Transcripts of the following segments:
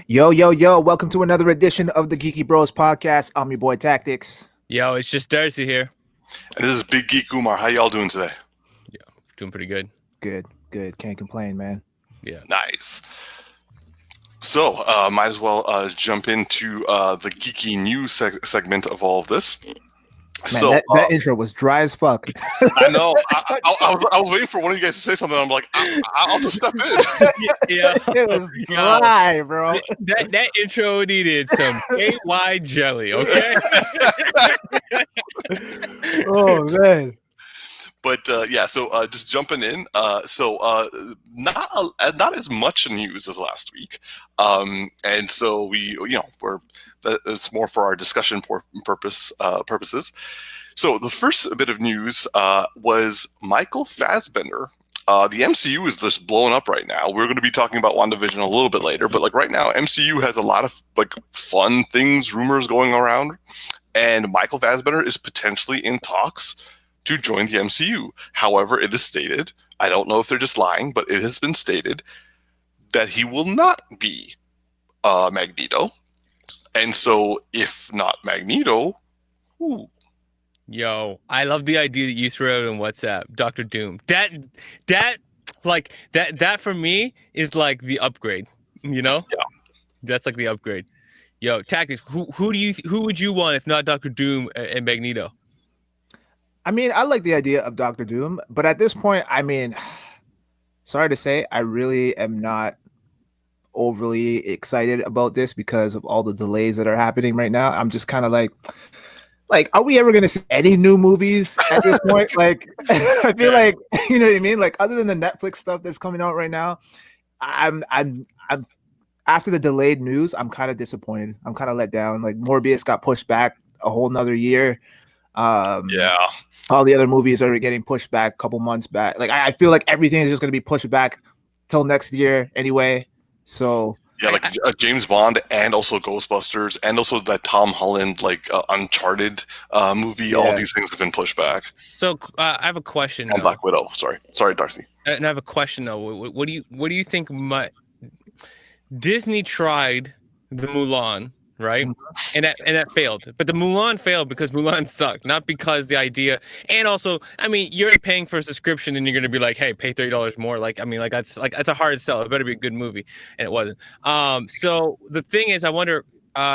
Yo, yo, yo, welcome to another edition of the Geeky Bros Podcast. I'm your boy Tactix. Yo, it's just Darcy here. And this is Big Geek Umar. How y'all doing today? Yeah, doing pretty good. Good. Can't complain, man. Yeah. Nice. So, might as well jump into the geeky news segment of all of this. Man, So that intro was dry as fuck. I know. I was waiting for one of you guys to say something. I'm like, I'll just step in. Yeah. It was dry, bro. That intro needed some KY jelly, okay? Oh, man. But so just jumping in. Not as much news as last week, and so it's more for our discussion purposes. So the first bit of news was Michael Fassbender. The MCU is just blowing up right now. We're going to be talking about WandaVision a little bit later, but like right now, MCU has a lot of like fun things, rumors going around, and Michael Fassbender is potentially in talks to join the MCU. However, it is stated, I don't know if they're just lying, but it has been stated that he will not be Magneto. And so, if not Magneto, who? Yo, I love the idea that you threw out on WhatsApp, Dr. Doom. That for me is like the upgrade, you know? Yeah. That's like the upgrade. Yo, Tactics, who would you want if not Dr. Doom and Magneto? I mean, I like the idea of Dr. Doom, but at this point, I mean, sorry to say, I really am not overly excited about this because of all the delays that are happening right now. I'm just kind of like, are we ever going to see any new movies at this point? Like, I feel like, you know what I mean? Like, other than the Netflix stuff that's coming out right now, I'm after the delayed news, I'm kind of disappointed. I'm kind of let down. Like, Morbius got pushed back a whole nother year. All the other movies are getting pushed back a couple months back. Like, I feel like everything is just going to be pushed back till next year anyway. So yeah, like James Bond and also Ghostbusters and also that Tom Holland Uncharted movie. Yeah. All these things have been pushed back. So I have a question. And Black Widow. Sorry, Darcy. And I have a question though. What do you think? Disney tried the Mulan. Right, and that failed. But the Mulan failed because Mulan sucked, not because the idea. And also, I mean, you're already paying for a subscription, and you're gonna be like, "Hey, pay $30 more." That's a hard sell. It better be a good movie, and it wasn't. So the thing is, I wonder.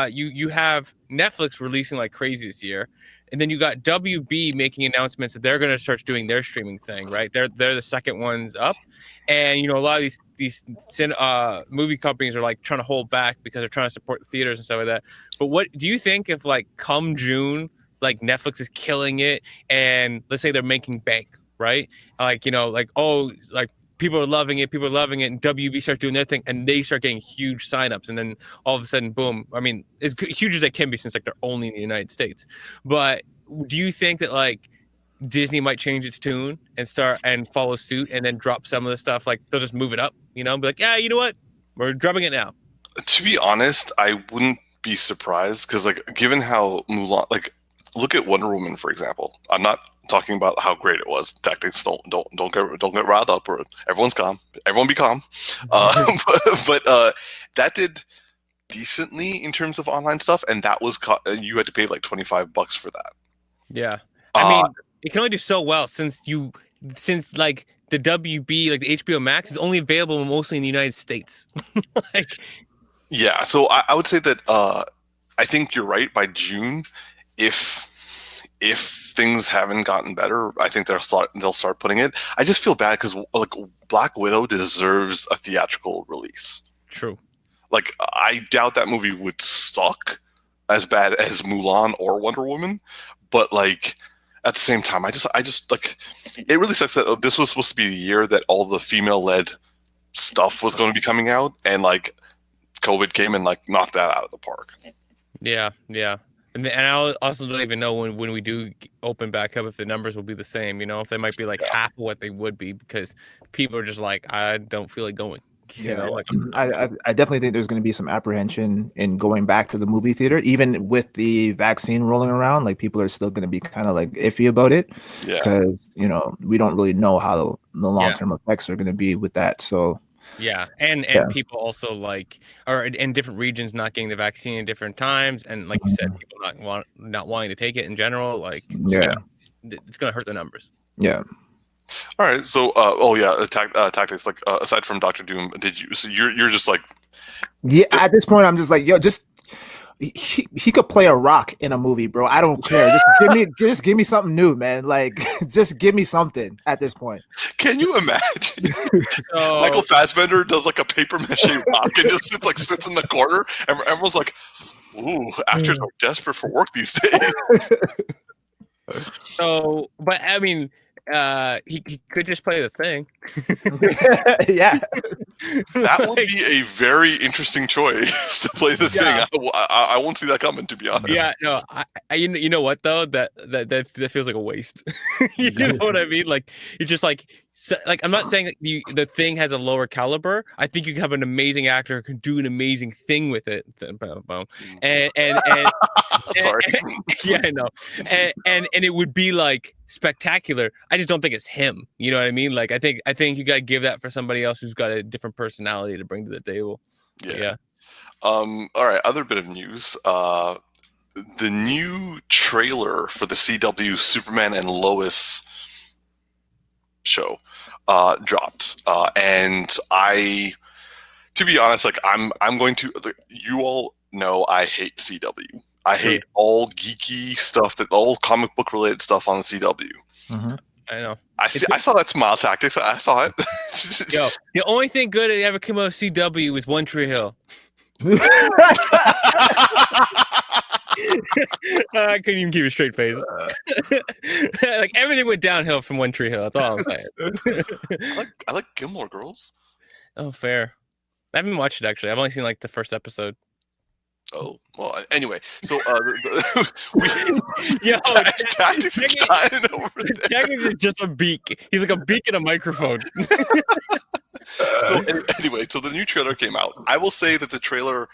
You have Netflix releasing like crazy this year, and then you got WB making announcements that they're gonna start doing their streaming thing. Right, they're the second ones up, and you know a lot of these movie companies are like trying to hold back because they're trying to support the theaters and stuff like that. But what do you think if like come June, like Netflix is killing it and let's say they're making bank, right? Like, you know, like, oh, like people are loving it and WB starts doing their thing and they start getting huge signups and then all of a sudden, boom. I mean, as huge as they can be since like they're only in the United States. But do you think that like Disney might change its tune and start and follow suit and then drop some of the stuff? Like they'll just move it up, you know, be like, yeah, you know what? We're dropping it now. To be honest, I wouldn't be surprised because like given how Mulan, like look at Wonder Woman, for example. I'm not talking about how great it was. Tactics don't get riled up or everyone's calm. Everyone be calm. But that did decently in terms of online stuff. And that was, you had to pay like $25 for that. Yeah. I mean, it can only do so well since like the WB, like the HBO Max is only available mostly in the United States. Yeah, so I would say that I think you're right. By June, if things haven't gotten better, I think they'll start putting it. I just feel bad because like Black Widow deserves a theatrical release. True. Like I doubt that movie would suck as bad as Mulan or Wonder Woman, but like. At the same time, I just like it really sucks that this was supposed to be the year that all the female-led stuff was going to be coming out, and like COVID came and like knocked that out of the park. Yeah. And I also don't even know when we do open back up if the numbers will be the same. You know, if they might be like half of what they would be because people are just like, I don't feel like going. You know, like I definitely think there's going to be some apprehension in going back to the movie theater, even with the vaccine rolling around. Like people are still going to be kind of like iffy about it because you know we don't really know how the long-term effects are going to be with that. So Yeah, and Yeah. people also like are in different regions not getting the vaccine at different times, and like you said, people not wanting to take it in general. Like, Yeah. it's gonna hurt the numbers. Yeah. All right. So, tactics. Like, aside from Doctor Doom, did you? So you're just like, Yeah. At this point, I'm just like, yo, just he could play a rock in a movie, bro. I don't care. Just give me something new, man. Like, just give me something at this point. can you imagine? So, Michael Fassbender does like a paper mache rock and just sits in the corner, and everyone's like, "Ooh, actors are desperate for work these days." so, but I mean, he could just play the Thing. Yeah. That would be a very interesting choice to play the Yeah. Thing. I won't see that coming, to be honest. Yeah, no, you know what though, that feels like a waste. You know what I mean? Like, it's just like I'm not saying that the Thing has a lower caliber. I think you can have an amazing actor who can do an amazing thing with it. And Sorry. yeah, I know. And it would be like spectacular. I just don't think it's him. You know what I mean? Like, I think you gotta give that for somebody else who's got a different personality to bring to the table. Yeah. All right. Other bit of news. The new trailer for the CW Superman and Lois show dropped, and to be honest, like I'm going to. You all know I hate CW. I hate all geeky stuff, all comic book related stuff on the CW. Mm-hmm. I know. I saw that smile tactics. I saw it. Yo, the only thing good that ever came out of CW was One Tree Hill. I couldn't even keep a straight face. Like, everything went downhill from One Tree Hill. That's all I'm saying. I like Gilmore Girls. Oh, fair. I haven't watched it actually. I've only seen like the first episode. Oh, well, anyway, so Tactix is dying over there. Tactix is just a beak. He's like a beak in a microphone. So, anyway, so the new trailer came out. I will say that the trailer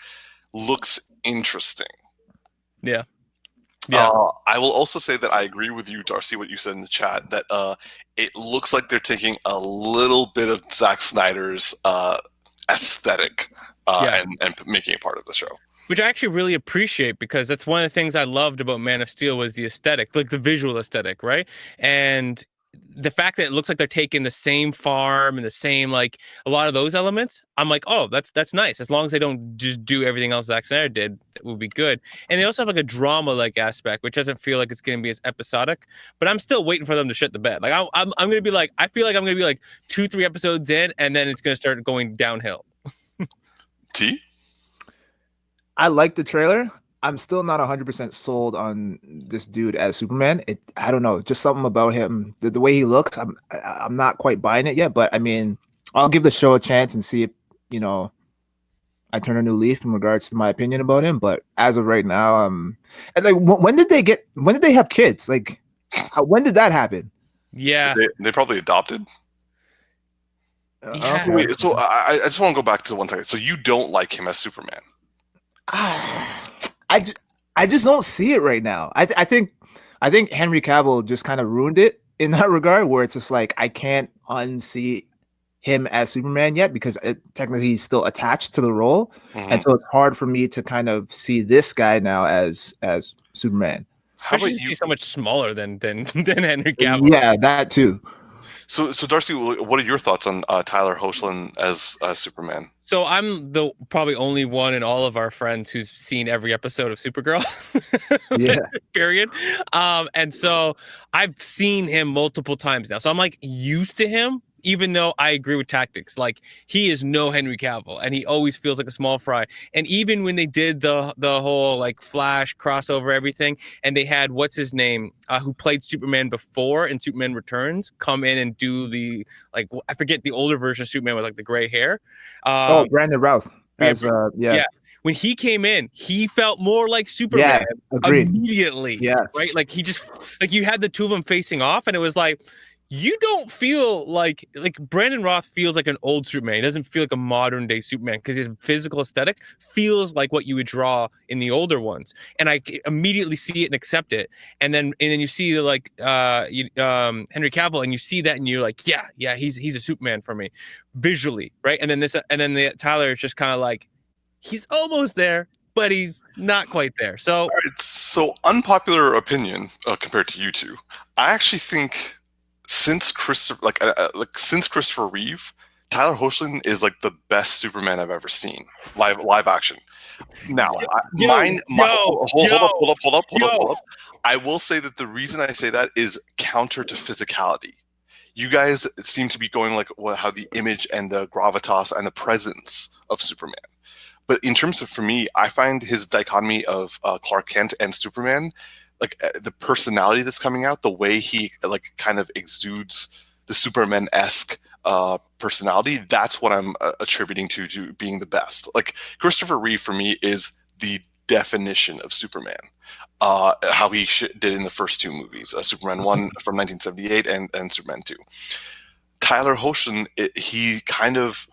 looks interesting. Yeah. I will also say that I agree with you, Darcy, what you said in the chat, that it looks like they're taking a little bit of Zack Snyder's aesthetic and making it part of the show. Which I actually really appreciate, because that's one of the things I loved about Man of Steel was the aesthetic, like the visual aesthetic, right? And the fact that it looks like they're taking the same farm and the same, like, a lot of those elements, I'm like, oh, that's nice. As long as they don't just do everything else Zack Snyder did, it will be good. And they also have like a drama-like aspect, which doesn't feel like it's going to be as episodic. But I'm still waiting for them to shit the bed. Like, I'm going to be like, I feel like I'm going to be like 2-3 episodes in, and then it's going to start going downhill. T? I like the trailer. I'm still not 100% sold on this dude as Superman. I don't know, just something about him, the way he looks. I'm not quite buying it yet, but I mean, I'll give the show a chance and see if, you know, I turn a new leaf in regards to my opinion about him. But as of right now, and like, when did they have kids? Like, when did that happen? Yeah, they probably adopted. Yeah. Wait, so I just want to go back to 1 second. So you don't like him as Superman? I just don't see it right now. I think Henry Cavill just kind of ruined it in that regard, where it's just like I can't unsee him as Superman yet, because technically he's still attached to the role, and so it's hard for me to kind of see this guy now as Superman. How about you? So much smaller than Henry Cavill. Yeah, that too. So Darcy, what are your thoughts on Tyler Hoechlin as Superman? So I'm the probably only one in all of our friends who's seen every episode of Supergirl. Yeah. Period. And so I've seen him multiple times now. So I'm like used to him, even though I agree with Tactix. Like, he is no Henry Cavill, and he always feels like a small fry. And even when they did the whole like Flash crossover everything, and they had what's his name, who played Superman before in Superman Returns, come in and do the, like, I forget the older version of Superman with like the gray hair. Brandon Routh. Yeah. When he came in, he felt more like Superman agreed. immediately. Yeah. Right? Like, he just, like, you had the two of them facing off, and it was like, you don't feel like Brandon Roth feels like an old Superman. He doesn't feel like a modern day Superman because his physical aesthetic feels like what you would draw in the older ones, and I immediately see it and accept it. And then you see like Henry Cavill, and you see that, and you're like, yeah, he's a Superman for me, visually, right? And then the Tyler is just kind of like, he's almost there, but he's not quite there. So So unpopular opinion compared to you two. I actually think since Christopher Reeve, Tyler Hoechlin is like the best Superman I've ever seen live action. Now, hold up. I will say that the reason I say that is counter to physicality. You guys seem to be going like how the image and the gravitas and the presence of Superman. But in terms of, for me, I find his dichotomy of Clark Kent and Superman, like the personality that's coming out, the way he like kind of exudes the Superman-esque personality, that's what I'm attributing to being the best. Like Christopher Reeve for me is the definition of Superman. How he did in the first two movies, Superman 1 from 1978 and Superman 2. Tyler Hoechlin, he kind of,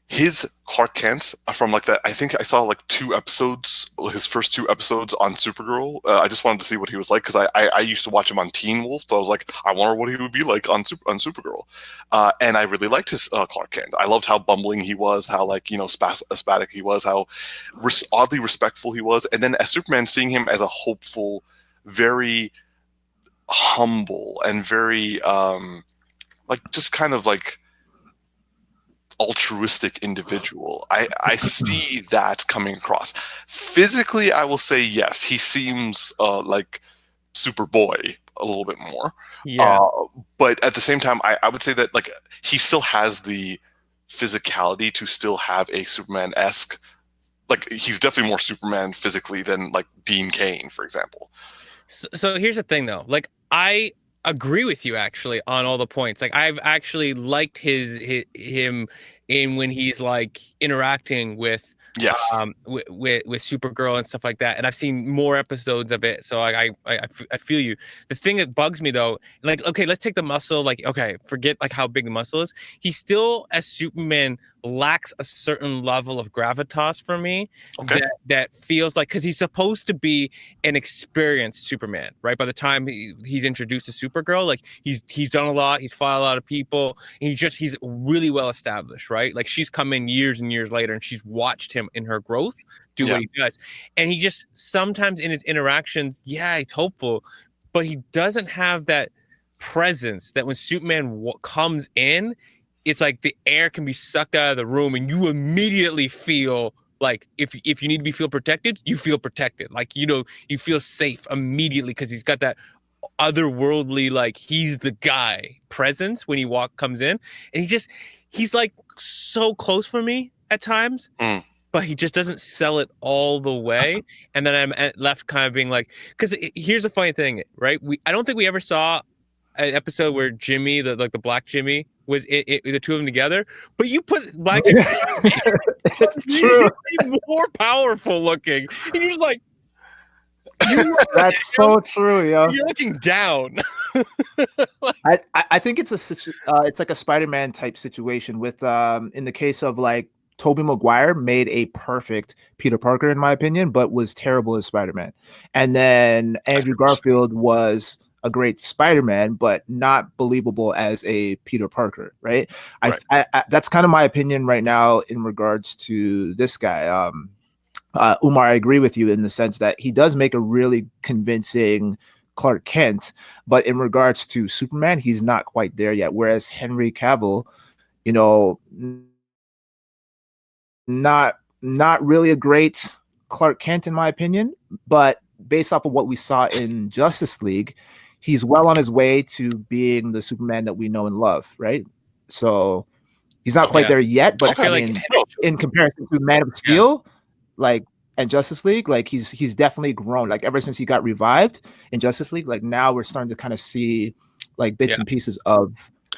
his Clark Kent from like that, I think I saw like his first two episodes on Supergirl. I just wanted to see what he was like because I used to watch him on Teen Wolf, so I was like, I wonder what he would be like on Supergirl. And I really liked his Clark Kent. I loved how bumbling he was, how like, spastic he was, how oddly respectful he was. And then as Superman, seeing him as a hopeful, very humble and very like just kind of like altruistic individual. I see that coming across. Physically, I will say yes, he seems like Superboy a little bit more. yeah. But at the same time, I would say that like he still has the physicality to still have a Superman-esque, like he's definitely more Superman physically than like Dean Cain, for example. So here's the thing though, like I agree with you actually on all the points. Like I've actually liked him in when he's like interacting with Yes. with Supergirl and stuff like that. And I've seen more episodes of it, so I feel you. The thing that bugs me though, like okay, let's take the muscle. Like okay, forget like how big the muscle is. He still, as Superman, lacks a certain level of gravitas for me. Okay. That feels like, because he's supposed to be an experienced Superman, right? By the time he's introduced to Supergirl, like he's done a lot, he's fought a lot of people, and he's really well established, right? Like she's come in years and years later, and she's watched him in her growth do what he does, and he just sometimes in his interactions, it's hopeful, but he doesn't have that presence that when Superman comes in, it's like the air can be sucked out of the room and you immediately feel like if you need to feel protected, you feel protected. Like, you feel safe immediately because he's got that otherworldly, like he's the guy presence when he comes in. And he's like so close for me at times, but he just doesn't sell it all the way. And then I'm left kind of being like, because here's the funny thing, right? I don't think we ever saw an episode where Jimmy, the black Jimmy, was the two of them together, but you put Black Jimmy it's true. more powerful looking, and you're just like, that's so true, yo. You're looking down. I think it's it's like a Spider-Man type situation with in the case of like Tobey Maguire made a perfect Peter Parker in my opinion, but was terrible as Spider-Man, and then Andrew Garfield was a great Spider-Man, but not believable as a Peter Parker, right? Right. I that's kind of my opinion right now in regards to this guy. Umar, I agree with you in the sense that he does make a really convincing Clark Kent, but in regards to Superman, he's not quite there yet. Whereas Henry Cavill, not really a great Clark Kent in my opinion, but based off of what we saw in Justice League, he's well on his way to being the Superman that we know and love, right? So he's not quite there yet, but I mean, in comparison to Man of Steel, like, and Justice League, like he's definitely grown. Like ever since he got revived in Justice League, like now we're starting to kind of see like bits and pieces of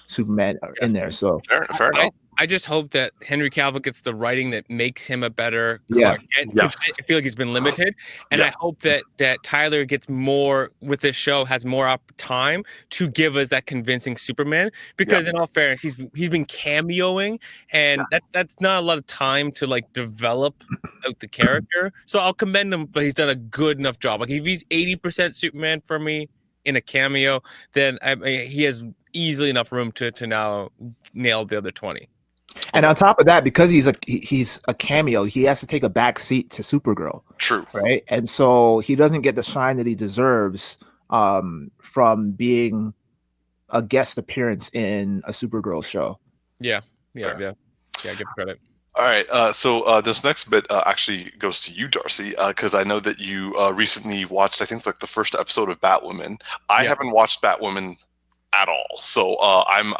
Superman in there. So fair enough. I just hope that Henry Cavill gets the writing that makes him a better Yeah. Clark Kent. 'Cause I feel like he's been limited, and I hope that Tyler gets more with this show, has more time to give us that convincing Superman. Because in all fairness, he's been cameoing, and that's not a lot of time to like develop out the character. So I'll commend him, but he's done a good enough job. Like if he's 80% Superman for me in a cameo, then he has easily enough room to now nail the other 20. And on top of that, because he's a cameo, he has to take a back seat to Supergirl. True. Right. And so he doesn't get the shine that he deserves from being a guest appearance in a Supergirl show. Yeah. Give credit. All right. So this next bit actually goes to you, Darcy, because I know that you recently watched, I think, like the first episode of Batwoman. I haven't watched Batwoman at all, so I'm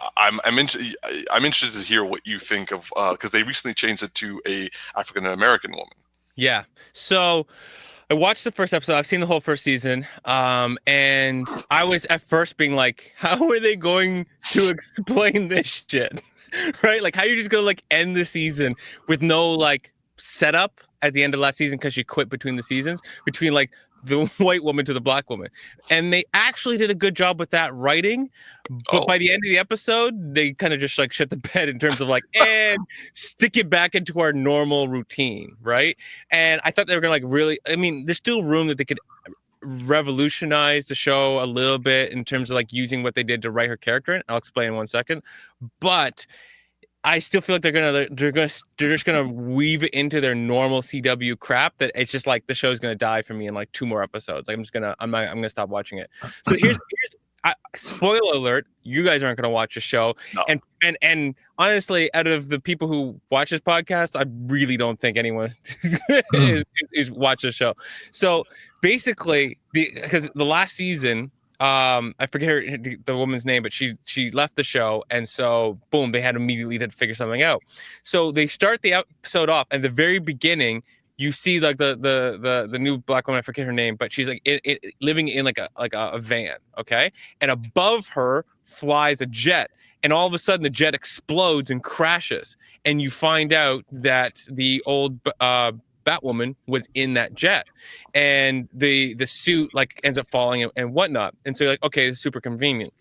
interested to hear what you think of, because they recently changed it to a African American woman. Yeah. So I watched the first episode. I've seen the whole first season, and I was at first being like, "How are they going to explain this shit?" Right? Like, how are you just gonna like end the season with no like setup at the end of last season because she quit between the seasons, between like the white woman to the black woman. And they actually did a good job with that writing. But by the end of the episode, they kind of just like shut the bed in terms of like, and stick it back into our normal routine, right? And I thought they were gonna like really, I mean, there's still room that they could revolutionize the show a little bit in terms of like using what they did to write her character in. I'll explain in 1 second. But I still feel like they're just gonna weave it into their normal CW crap, that it's just like the show's gonna die for me in like 2 more episodes. Like I'm gonna stop watching it. So here's spoiler alert: you guys aren't gonna watch the show. No. And honestly, out of the people who watch this podcast, I really don't think anyone is watch the show. So basically, because the last season, I forget the woman's name, but she left the show, and so boom, they had immediately to figure something out. So they start the episode off at the very beginning. You see like the new black woman, I forget her name, but she's like living in like a van, okay? And above her flies a jet, and all of a sudden the jet explodes and crashes, and you find out that the old Batwoman was in that jet, and the suit like ends up falling and whatnot. And so you're like, okay, it's super convenient.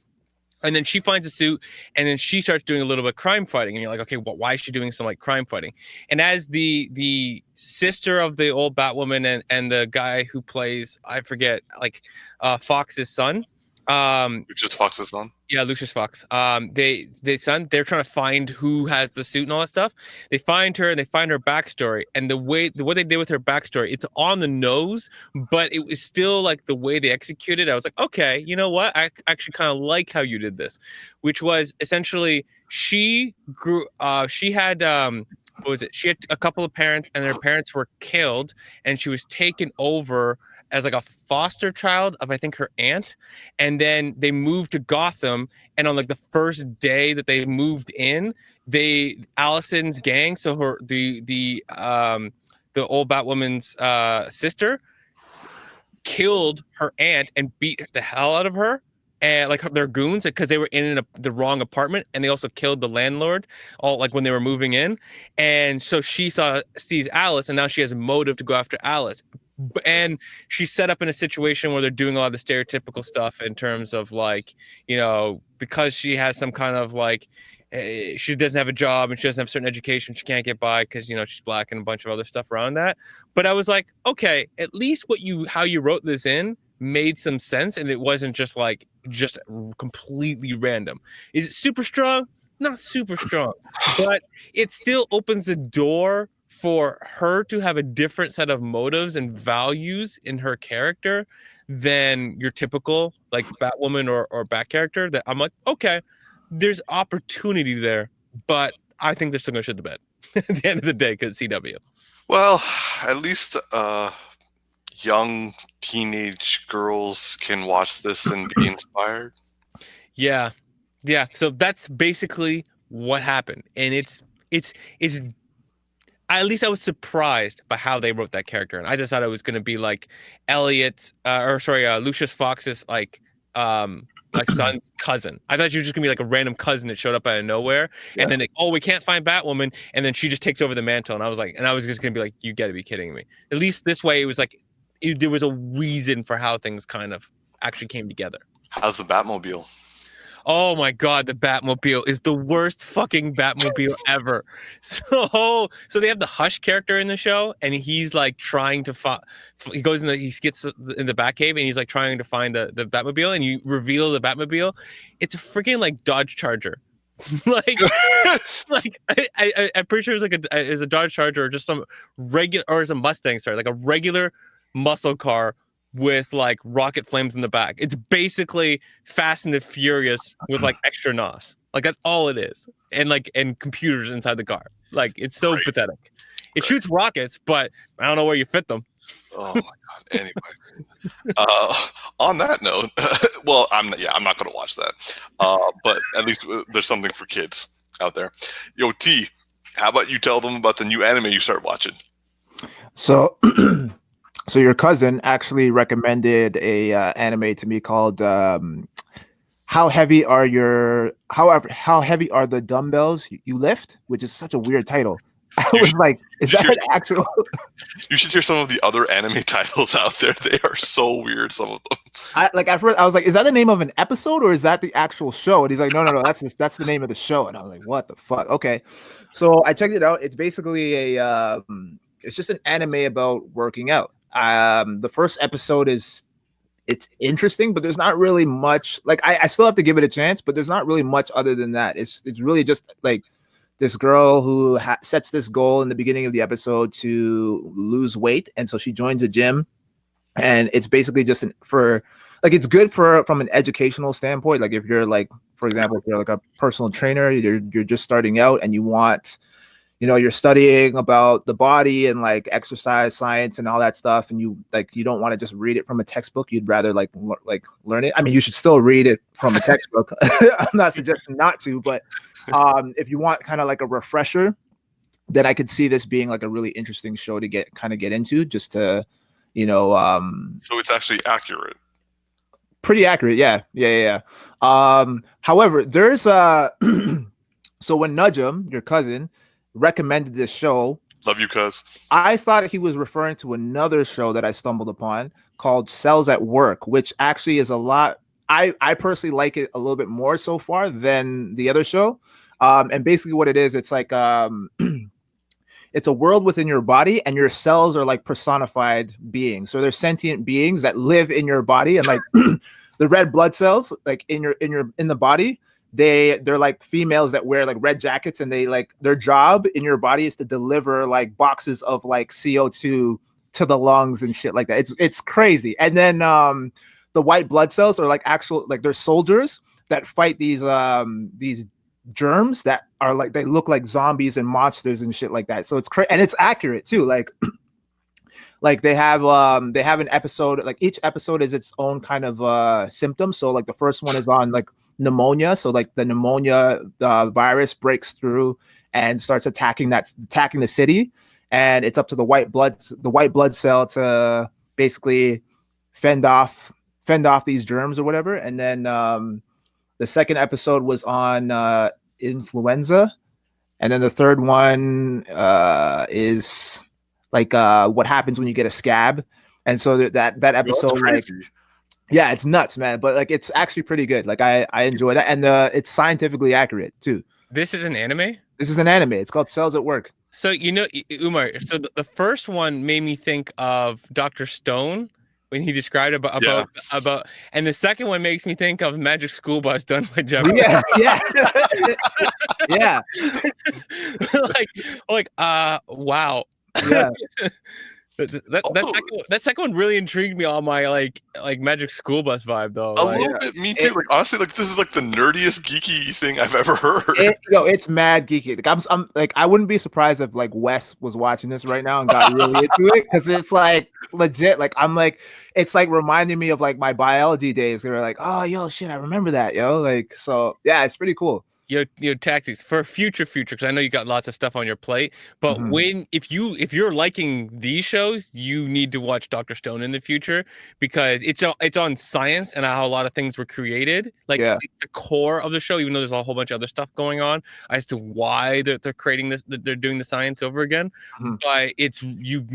And then she finds a suit, and then she starts doing a little bit of crime fighting. And you're like, okay, why is she doing some like crime fighting? And as the sister of the old Batwoman and the guy who plays, I forget, like Fox's son. Just Fox's son? Yeah, Lucius Fox. They're trying to find who has the suit and all that stuff. They find her, and they find her backstory. And what they did with her backstory, it's on the nose, but it was still like the way they executed. I was like, okay, you know what? I actually kind of like how you did this, which was essentially she grew. She had what was it? She had a couple of parents, and their parents were killed, and she was taken over as like a foster child of, I think, her aunt. And then they moved to Gotham, and on like the first day that they moved in, Allison's gang, so the old Batwoman's sister, killed her aunt and beat the hell out of her, and like their goons, because they were in the wrong apartment, and they also killed the landlord all like when they were moving in. And so she sees Alice, and now she has a motive to go after Alice. And she's set up in a situation where they're doing a lot of the stereotypical stuff in terms of like, you know, because she has some kind of like, she doesn't have a job and she doesn't have certain education, she can't get by because, you know, she's black, and a bunch of other stuff around that. But I was like, okay, at least how you wrote this in made some sense, and it wasn't just completely random. Is it super strong? Not super strong, but it still opens the door for her to have a different set of motives and values in her character than your typical like Batwoman or Bat character. That I'm like, okay, there's opportunity there, but I think they're still gonna shit the bed at the end of the day because CW. Well, at least young teenage girls can watch this and be inspired. Yeah. So that's basically what happened, and it's. At least I was surprised by how they wrote that character, and I just thought it was going to be like Lucius Fox's like like son's cousin. I thought she was just gonna be like a random cousin that showed up out of nowhere, and then we can't find Batwoman, and then she just takes over the mantle. And I was just gonna be like, you got to be kidding me. At least this way, it was like there was a reason for how things kind of actually came together. How's the Batmobile? Oh my god, the Batmobile is the worst fucking Batmobile ever. So they have the Hush character in the show, and he's like trying to he goes he gets in the Batcave, and he's like trying to find the Batmobile, and you reveal the Batmobile. It's a freaking like Dodge Charger. like I'm pretty sure it's a Dodge Charger or just some regular, or it's a Mustang, sorry, like a regular muscle car with like rocket flames in the back. It's basically Fast and the Furious with like extra NOS. Like that's all it is. And computers inside the car. Like it's so pathetic. It shoots rockets, but I don't know where you fit them. Oh my god. Anyway. On that note, well, I'm not gonna watch that. But at least there's something for kids out there. Yo, T, how about you tell them about the new anime you start watching? So So your cousin actually recommended a anime to me called How Heavy Are the Dumbbells You Lift, which is such a weird title. I was like, is that an actual? You should hear some of the other anime titles out there. They are so weird, some of them. At first I was like, is that the name of an episode or is that the actual show? And he's like, no, that's the name of the show. And I was like, what the fuck? Okay. So I checked it out. It's basically it's just an anime about working out. The first episode it's interesting, but there's not really much. Like I still have to give it a chance, but there's not really much other than that. It's really just like this girl who sets this goal in the beginning of the episode to lose weight, and so she joins a gym, and it's basically just it's good from an educational standpoint. Like if you're like, for example, if you're like a personal trainer, you're just starting out and you want, you're studying about the body and like exercise science and all that stuff, and you don't want to just read it from a textbook. You'd rather like learn it. I mean, you should still read it from a textbook. I'm not suggesting not to, but if you want kind of like a refresher, then I could see this being like a really interesting show to get into, just to, So it's actually accurate. Pretty accurate, yeah. However, there's so when Nudgem, your cousin, recommended this show, love you, cuz, I thought he was referring to another show that I stumbled upon called Cells at Work, which actually is a lot. I personally like it a little bit more so far than the other show. And basically what it is, it's like it's a world within your body, and your cells are like personified beings. So they're sentient beings that live in your body, and like the red blood cells, like in the body, they're like females that wear like red jackets, and they like their job in your body is to deliver like boxes of like CO2 to the lungs and shit like that. It's crazy. And then the white blood cells are like actual, like they're soldiers that fight these germs that are like, they look like zombies and monsters and shit like that. So it's crazy, and it's accurate too. Like they have an episode, like each episode is its own kind of symptom. So like the first one is on like pneumonia. So like the pneumonia virus breaks through and starts attacking the city, and it's up to the white blood cell to basically fend off these germs or whatever. And then the second episode was on influenza, and then the third one is like what happens when you get a scab. And so that episode, like, yeah, it's nuts, man. But like, it's actually pretty good. Like I enjoy that, and it's scientifically accurate too. This is an anime? This is an anime. It's called Cells at Work. So Umar, so the first one made me think of Dr. Stone when he described about, and the second one makes me think of Magic School Bus done by Jeff. Yeah. Yeah. Wow. Yeah. That second one really intrigued me on my like Magic School Bus vibe though. A little bit, me too. Like honestly, like this is like the nerdiest geeky thing I've ever heard. It's mad geeky. Like I'm like, I wouldn't be surprised if like Wes was watching this right now and got really into it, because it's like legit. Like I'm like, it's like reminding me of like my biology days. They were like, oh yo, shit, I remember that, yo. Like, so yeah, it's pretty cool. Tactics for future, because I know you got lots of stuff on your plate. But if you're liking these shows, you need to watch Dr. Stone in the future, because it's on science and how a lot of things were created. Like it's the core of the show, even though there's a whole bunch of other stuff going on as to why they're creating this, they're doing the science over again. But it's you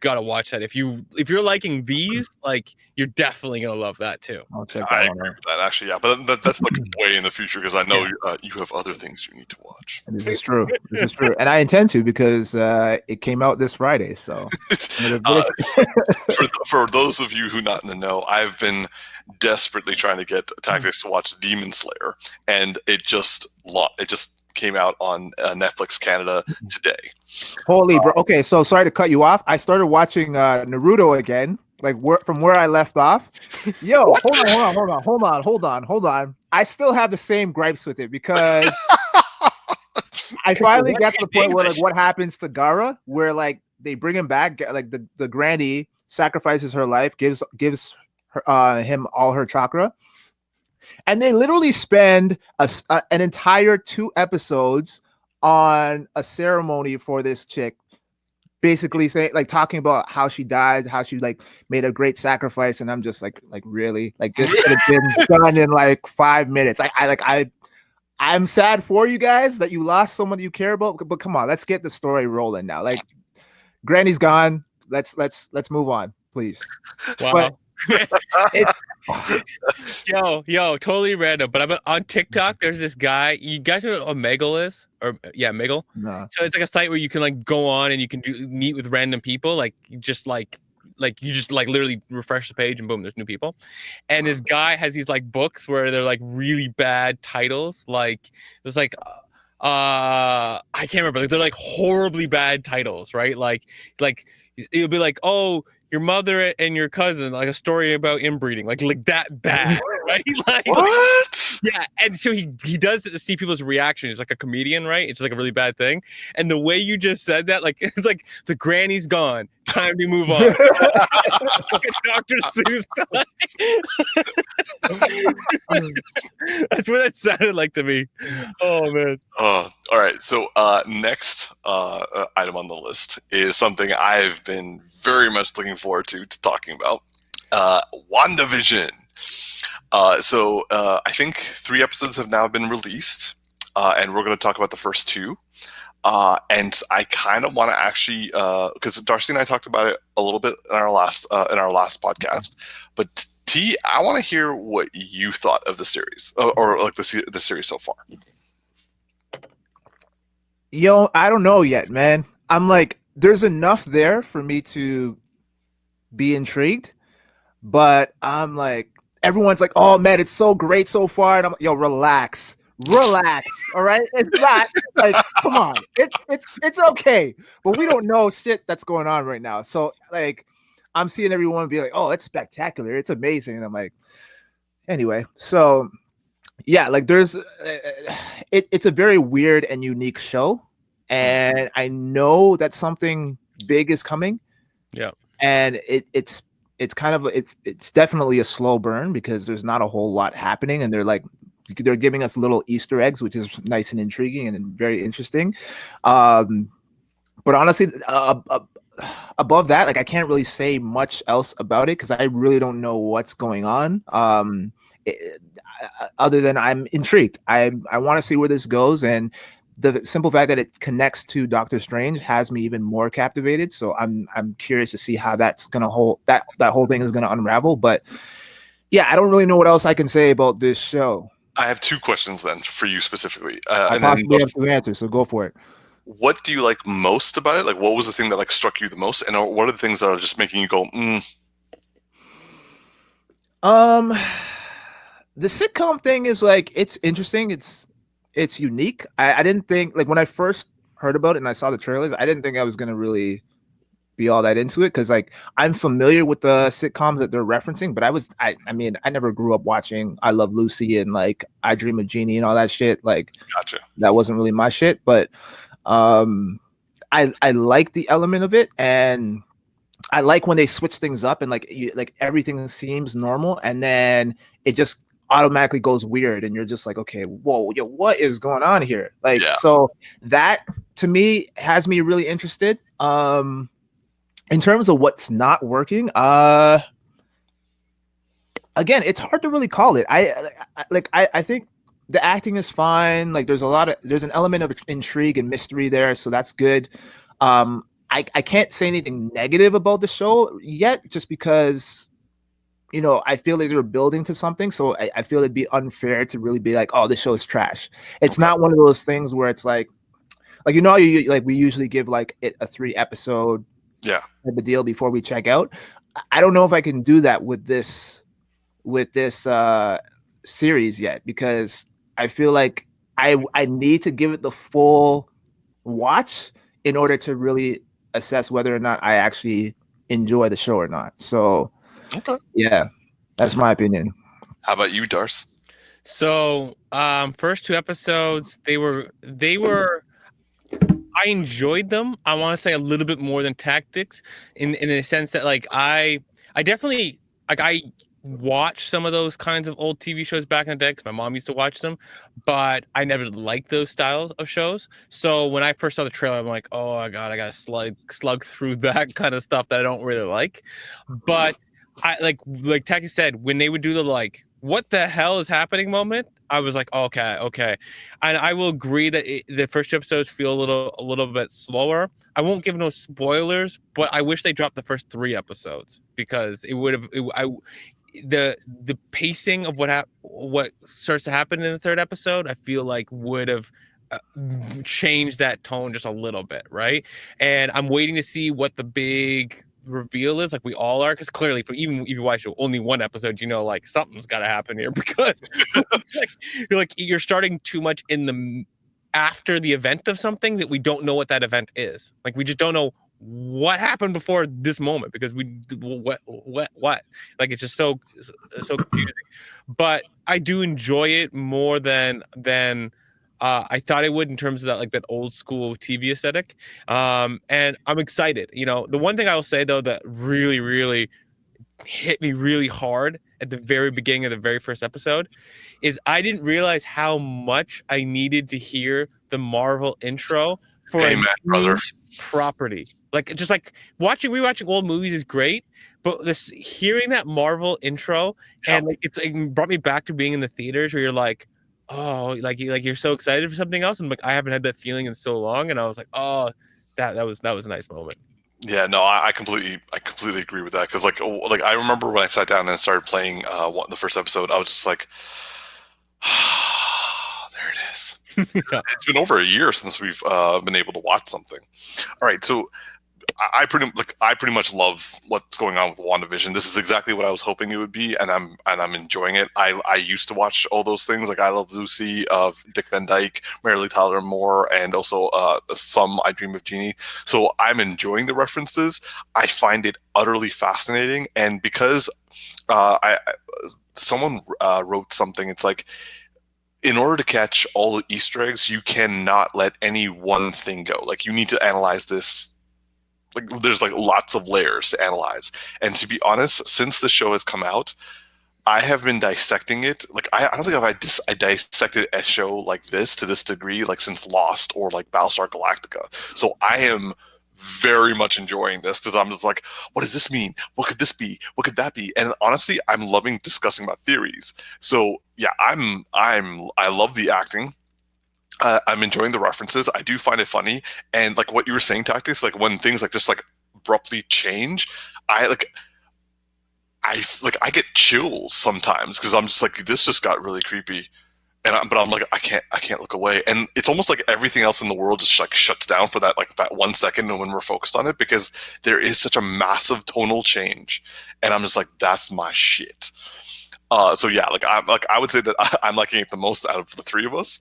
gotta watch that. If you're liking these, like, you're definitely gonna love that too. I'll check I that one agree out. with that, actually, yeah. But that's like way in the future, because I know you have other things you need to watch. This is true. This is true, and I intend to, because it came out this Friday. So for those of you who not in the know, I've been desperately trying to get Tactix to watch Demon Slayer, and it just came out on Netflix Canada today. Holy bro. Okay, so sorry to cut you off. I started watching Naruto again, like from where I left off. Yo, hold on. I still have the same gripes with it, because I finally get to the point where, like, what happens to Gaara, where like they bring him back, like the granny sacrifices her life, gives him all her chakra, and they literally spend an entire 2 episodes on a ceremony for this chick, basically saying, like, talking about how she died, how she like made a great sacrifice, and I'm just like really, like, this could have been done in like 5 minutes. I'm sad for you guys that you lost someone that you care about, but come on, let's get the story rolling now. Like, Granny's gone. Let's move on, please. Wow. Yo, totally random. But I'm on TikTok. There's this guy. You guys know what Omegle is? Omegle. No. So it's like a site where you can like go on and you can meet with random people. Like you just literally refresh the page and boom, there's new people. And this guy has these like books where they're like really bad titles. Like there's like I can't remember. Like, they're like horribly bad titles, right? Like it'll be like, oh, your mother and your cousin, like a story about inbreeding, like that bad, right? Like, What? Yeah, and so he does it to see people's reaction. He's like a comedian, right? It's like a really bad thing. And the way you just said that, like, it's like the granny's gone. Time to move on. Dr. Seuss. That's what it sounded like to me. Oh man. All right. So next item on the list is something I've been very much looking forward to talking about. WandaVision. So I think 3 episodes have now been released, and we're going to talk about the first 2. And I kind of want to actually, because Darcy and I talked about it a little bit in our last podcast, but T, I want to hear what you thought of the series, or like the series so far. Yo, I don't know yet, man. I'm like, there's enough there for me to be intrigued, but I'm like, everyone's like, oh man, it's so great so far, and I'm like, yo, relax, all right? It's not like, come on, it's okay, but we don't know shit that's going on right now. So like, I'm seeing everyone be like, oh, it's spectacular, it's amazing, and I'm like, anyway. So yeah, like there's it's a very weird and unique show, and I know that something big is coming. Yeah, and it's kind of it's definitely a slow burn, because there's not a whole lot happening, and they're giving us little Easter eggs, which is nice and intriguing and very interesting. But honestly, above that, like, I can't really say much else about it, because I really don't know what's going on. Other than I'm intrigued. I want to see where this goes, and the simple fact that it connects to Doctor Strange has me even more captivated. So I'm curious to see how that's gonna that whole thing is gonna unravel. But yeah, I don't really know what else I can say about this show. I have 2 questions then for you specifically. I possibly have 2 answers, so go for it. What do you like most about it? Like, what was the thing that like struck you the most, and what are the things that are just making you go, The sitcom thing is like, it's interesting. It's unique. I didn't think, like, when I first heard about it and I saw the trailers, I didn't think I was gonna really be all that into it, because like, I'm familiar with the sitcoms that they're referencing, but I mean, I never grew up watching I Love Lucy and like I Dream of Jeannie and all that shit. Like, gotcha. That wasn't really my shit, but I like the element of it, and I like when they switch things up and like everything seems normal, and then it just automatically goes weird, and you're just like, okay, whoa, yo, what is going on here? Like, Yeah. so that to me has me really interested. In terms of what's not working, again, it's hard to really call it. I think the acting is fine. Like, there's an element of intrigue and mystery there, so that's good. I can't say anything negative about the show yet, just because I feel like they're building to something. So I feel it'd be unfair to really be like, oh, this show is trash. It's not one of those things where it's like we usually give like it a 3 episode Yeah. type of deal before we check out. I don't know if I can do that with this series yet, because I feel like I need to give it the full watch in order to really assess whether or not I actually enjoy the show or not. So Okay. yeah, that's my opinion. How about you, Darce? So, first 2 episodes, they were I enjoyed them. I want to say a little bit more than Tactics, in the sense that like I definitely like I watched some of those kinds of old TV shows back in the day because my mom used to watch them, but I never liked those styles of shows. So when I first saw the trailer, I'm like, oh my god, I gotta slug through that kind of stuff that I don't really like. But I like Tactics said, when they would do the like, what the hell is happening moment, I was like, okay. And I will agree that the first 2 episodes feel a little bit slower. I won't give no spoilers, but I wish they dropped the first 3 episodes, because it would have. The pacing of what starts to happen in the 3rd episode, I feel like would have changed that tone just a little bit, right? And I'm waiting to see what the big reveal is, like we all are, because clearly, even if you watch only 1 episode, like something's got to happen here, because you're starting too much in the after the event of something that we don't know what that event is. Like, we just don't know what happened before this moment, because what like, it's just so confusing. But I do enjoy it more than I thought I would, in terms of that old school TV aesthetic. And I'm excited. The one thing I will say though that really, really hit me really hard at the very beginning of the very first episode is I didn't realize how much I needed to hear the Marvel intro for Amen, brother. property. Just like rewatching old movies is great, but this hearing that Marvel intro, and it's brought me back to being in the theaters where you're like, oh, you're so excited for something else, and I haven't had that feeling in so long, and I was like, oh, that was a nice moment. Yeah, no, I completely agree with that, because I remember when I sat down and started playing the first episode, I was just like, there it is. Yeah. It's been over a year since we've been able to watch something. All right, so I pretty much love what's going on with WandaVision. This is exactly what I was hoping it would be, and I'm enjoying it. I used to watch all those things, like I Love Lucy, of Dick Van Dyke, Mary Tyler Moore, and also some I Dream of Jeannie. So I'm enjoying the references. I find it utterly fascinating, and because someone wrote something, it's like, in order to catch all the Easter eggs, you cannot let any one thing go. Like, you need to analyze this. There's lots of layers to analyze. And to be honest, since the show has come out, I have been dissecting it. I don't think I dissected a show like this to this degree, since Lost or Battlestar Galactica. So I am very much enjoying this, because I'm just like, what does this mean? What could this be? What could that be? And honestly, I'm loving discussing about theories. So yeah, I love the acting. I'm enjoying the references. I do find it funny, and what you were saying, Tactics, when things just abruptly change, I get chills sometimes, because I'm just like, this just got really creepy, but I'm like, I can't look away, and it's almost like everything else in the world just shuts down for that that 1 second when we're focused on it, because there is such a massive tonal change, and I'm just like, that's my shit. So yeah, I would say that I'm liking it the most out of the 3 of us,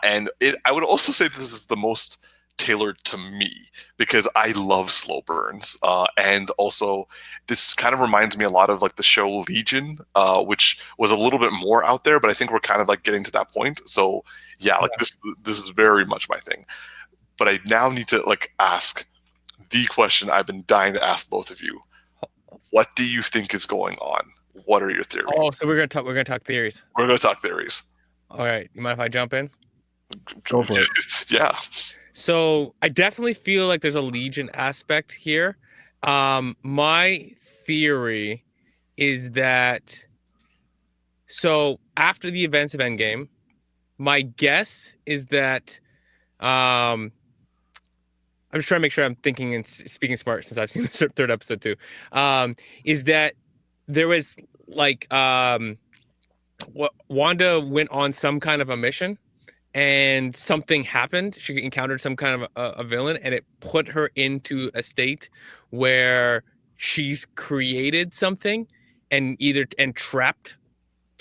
and I would also say this is the most tailored to me, because I love slow burns, and also this kind of reminds me a lot of the show Legion, which was a little bit more out there, but I think we're kind of getting to that point. So yeah, this is very much my thing. But I now need to ask the question I've been dying to ask both of you. What do you think is going on? What are your theories? Oh, so we're gonna talk theories. We're going to talk theories. All right, you mind if I jump in? Go for it. Yeah. So I definitely feel like there's a Legion aspect here. My theory is that so after the events of Endgame, my guess is that I'm just trying to make sure I'm thinking and speaking smart since I've seen the third episode too. Is that there was like Wanda went on some kind of a mission and something happened. She encountered some kind of a villain, and it put her into a state where she's created something and trapped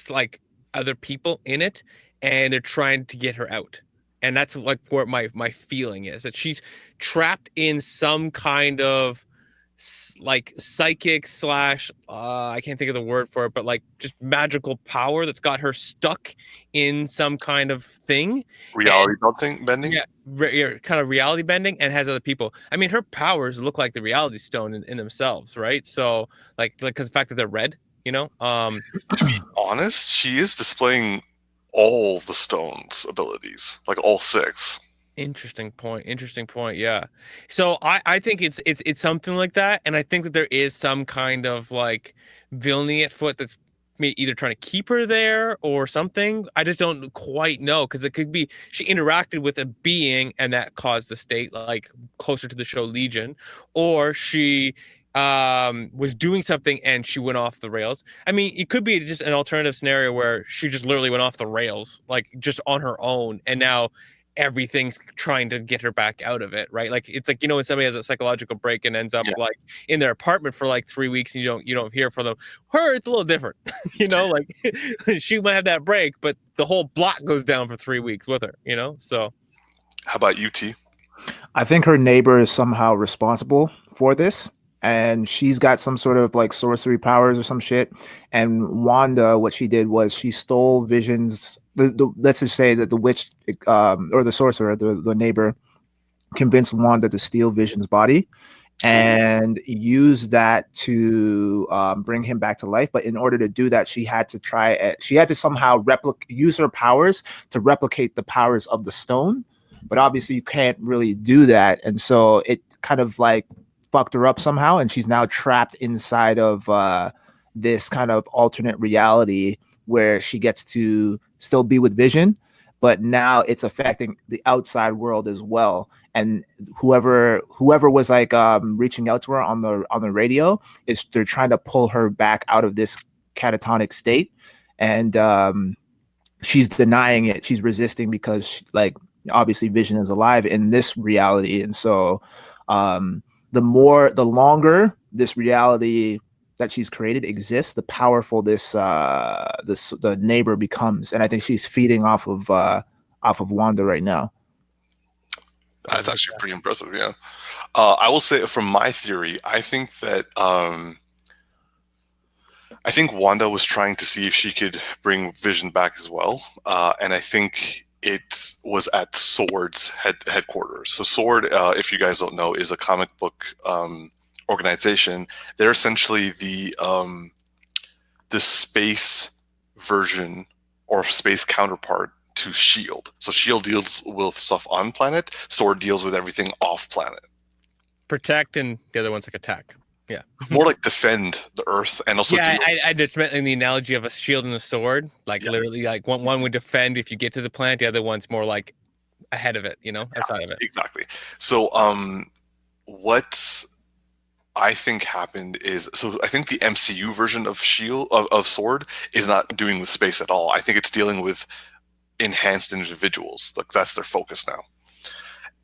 like other people in it, and they're trying to get her out. And that's like where my feeling is, that she's trapped in some kind of like psychic slash I can't think of the word for it, but like just magical power that's got her stuck in some kind of thing. Reality bending? Yeah, kind of reality bending, and has other people. I mean, her powers look like the reality stone in themselves, right? So like cause the fact that they're red, you know. To be honest, she is displaying all the stone's abilities, like all 6. Interesting point. Yeah. So I think it's something like that, and I think that there is some kind of like villainy at foot that's either trying to keep her there or something. I just don't quite know, because it could be she interacted with a being and that caused the state, like closer to the show Legion, or she was doing something and she went off the rails. I mean, it could be just an alternative scenario where she just literally went off the rails, like just on her own, and now everything's trying to get her back out of it, right? Like it's like, you know, when somebody has a psychological break and ends up like in their apartment for like 3 weeks and you don't hear from them. Her, it's a little different. You know, like she might have that break, but the whole block goes down for 3 weeks with her, you know. So how about UT? I think her neighbor is somehow responsible for this, and she's got some sort of like sorcery powers or some shit. And Wanda, what she did was she stole Vision's. Let's just say that the witch or the sorcerer, the neighbor, convinced Wanda to steal Vision's body and use that to bring him back to life. But in order to do that, she had to somehow use her powers to replicate the powers of the stone. But obviously, you can't really do that, and so it kind of like fucked her up somehow, and she's now trapped inside of this kind of alternate reality where she gets to still be with Vision, but now it's affecting the outside world as well. And whoever was like reaching out to her on the radio they're trying to pull her back out of this catatonic state, and she's denying it. She's resisting because like obviously Vision is alive in this reality, and so the longer this reality that she's created exists, the powerful the neighbor becomes. And I think she's feeding off of Wanda right now. That's actually pretty impressive. Yeah. I will say from my theory, I think that I think Wanda was trying to see if she could bring Vision back as well. And I think it was at Sword's headquarters. So Sword, if you guys don't know, is a comic book organization. They're essentially the space version or space counterpart to S.H.I.E.L.D. So S.H.I.E.L.D. deals with stuff on planet. Sword deals with everything off planet. Protect, and the other one's like attack. Yeah. More like defend the Earth, and also I just meant in the analogy of a shield and a sword. Like literally, like one would defend if you get to the planet, the other one's more like ahead of it, you know, outside of it. Exactly. So what I think happened is, so I think the MCU version of S.H.I.E.L.D. of Sword is not doing with space at all. I think it's dealing with enhanced individuals. Like that's their focus now.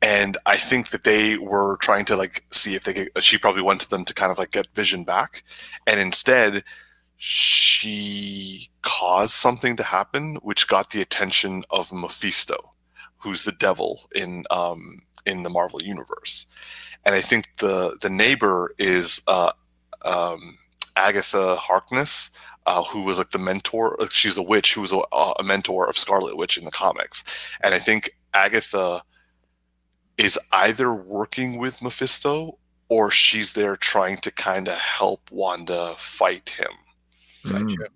And I think that they were trying to like see if they could, she probably went to them to kind of like get Vision back. And instead she caused something to happen, which got the attention of Mephisto, who's the devil in the Marvel universe. And I think the neighbor is Agatha Harkness, who was like the mentor. She's a witch who was a mentor of Scarlet Witch in the comics. And I think Agatha is either working with Mephisto or she's there trying to kind of help Wanda fight him. Mm. Gotcha.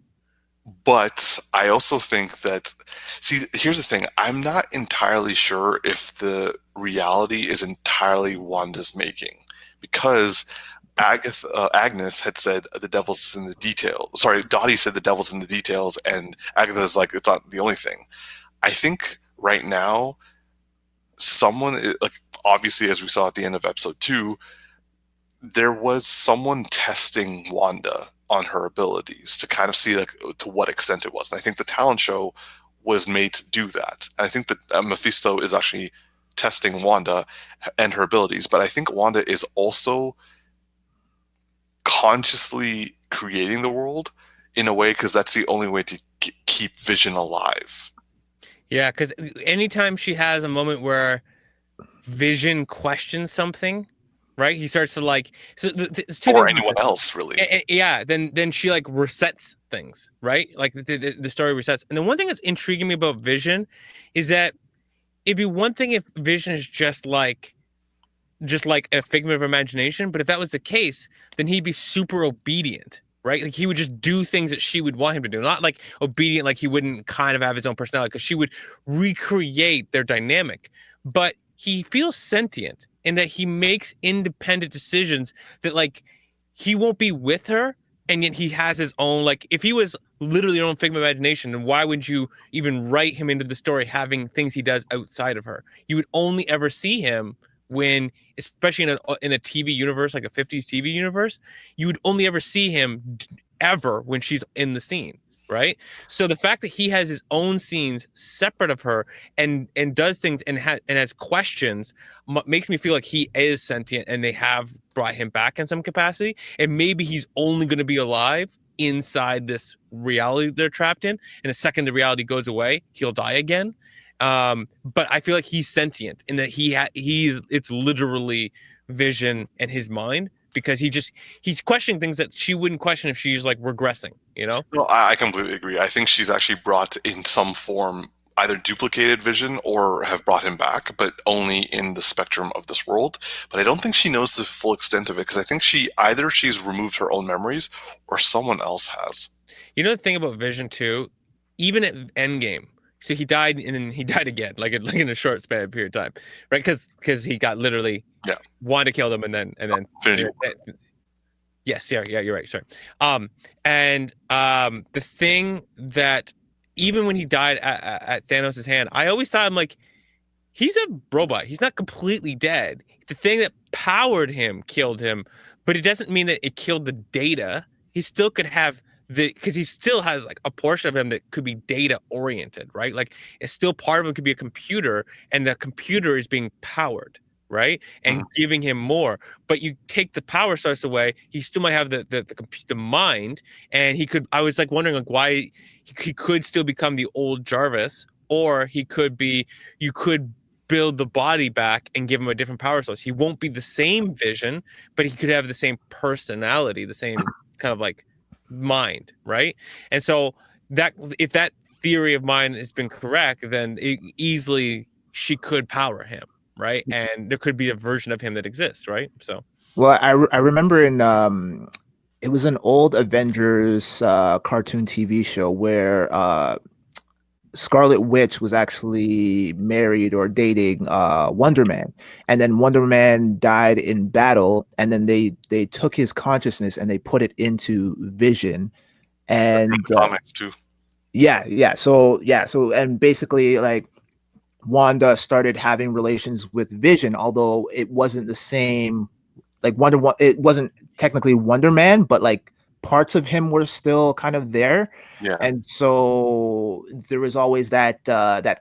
But I also think that, see, here's the thing. I'm not entirely sure if the reality is entirely Wanda's making, because Agnes had said the devil's in the details. Sorry, Dottie said the devil's in the details, and Agatha's like, it's not the only thing. I think right now, like, obviously, as we saw at the end of episode 2, there was someone testing Wanda on her abilities to kind of see like to what extent it was. And I think the talent show was made to do that. And I think that Mephisto is actually testing Wanda and her abilities, but I think Wanda is also consciously creating the world in a way, because that's the only way to keep Vision alive. Yeah, because anytime she has a moment where Vision questions something, right? He starts to like it's two Or things. anyone else, really. Yeah, then she like resets things, right? Like the story resets. And the one thing that's intriguing me about Vision is that it'd be one thing if Vision is just like a figment of imagination, but if that was the case, then he'd be super obedient, right? Like he would just do things that she would want him to do, not like obedient, like he wouldn't kind of have his own personality, because she would recreate their dynamic. But he feels sentient in that he makes independent decisions that like he won't be with her, and yet he has his own, like if he was literally your own figment of imagination, then why would you even write him into the story having things he does outside of her? You would only ever see him when, especially in a TV universe, like a 50s TV universe, you would only ever see him ever when she's in the scene, right? So the fact that he has his own scenes separate of her and does things and has questions makes me feel like he is sentient and they have brought him back in some capacity, and maybe he's only going to be alive inside this reality they're trapped in, and the second the reality goes away, he'll die again. But I feel like he's sentient in that it's literally Vision and his mind, because he's questioning things that she wouldn't question if she's like regressing, you know? No, I completely agree. I think she's actually brought in some form either duplicated Vision or have brought him back, but only in the spectrum of this world. But I don't think she knows the full extent of it, because I think she's removed her own memories or someone else has. You know the thing about Vision too, even at Endgame, so he died and then he died again, like in a short span of period of time, right? Because he got literally Wanda killed him and then Infinity War. Yes, yeah, you're right. Sorry. The thing that even when he died at Thanos' hand, I always thought, I'm like, he's a robot. He's not completely dead. The thing that powered him killed him, but it doesn't mean that it killed the data. He still could have because he still has like a portion of him that could be data oriented, right? Like it's still part of him could be a computer, and the computer is being powered, right? And giving him more. But you take the power source away, he still might have the mind, and he could. I was like wondering like why he could still become the old Jarvis, or he could be. You could build the body back and give him a different power source. He won't be the same Vision, but he could have the same personality, the same kind of like mind, right? And so that if that theory of mine has been correct, then easily she could power him, right? And there could be a version of him that exists, right? So Well, I remember in it was an old Avengers cartoon TV show where Scarlet Witch was actually married or dating Wonder Man, and then Wonder Man died in battle, and then they took his consciousness and they put it into Vision, and comics too. So and basically like Wanda started having relations with Vision, although it wasn't the same. Like it wasn't technically Wonder Man, but like parts of him were still kind of there. Yeah. And so there was always that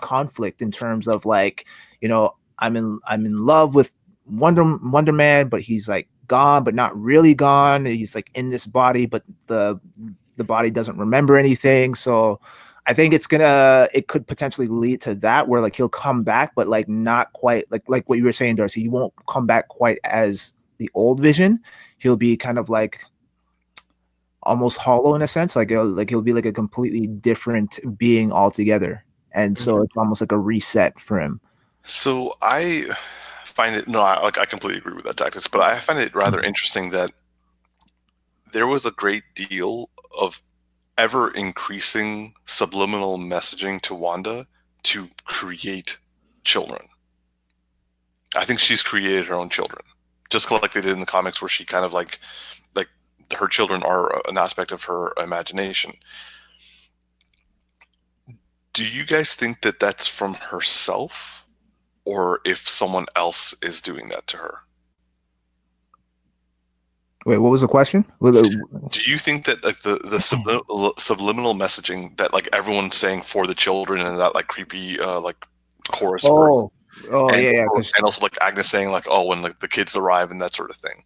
conflict in terms of like, you know, I'm in love with Wonder Man, but he's like gone, but not really gone. He's like in this body, but the body doesn't remember anything. So I think it could potentially lead to that, where like he'll come back, but like not quite like what you were saying, Darcy. He won't come back quite as the old Vision. He'll be kind of like almost hollow in a sense, like he'll be like a completely different being altogether, and so it's almost like a reset for him. So I find it I completely agree with that, Tactix, but I find it rather interesting that there was a great deal of ever increasing subliminal messaging to Wanda to create children. I think she's created her own children, just like they did in the comics, where she kind of like her children are an aspect of her imagination. Do you guys think that that's from herself, or if someone else is doing that to her? Wait, what was the question? Do you think that like the subliminal messaging that like everyone's saying for the children and that like creepy like chorus verse, yeah, and also like Agnes saying like, oh, when like the kids arrive and that sort of thing,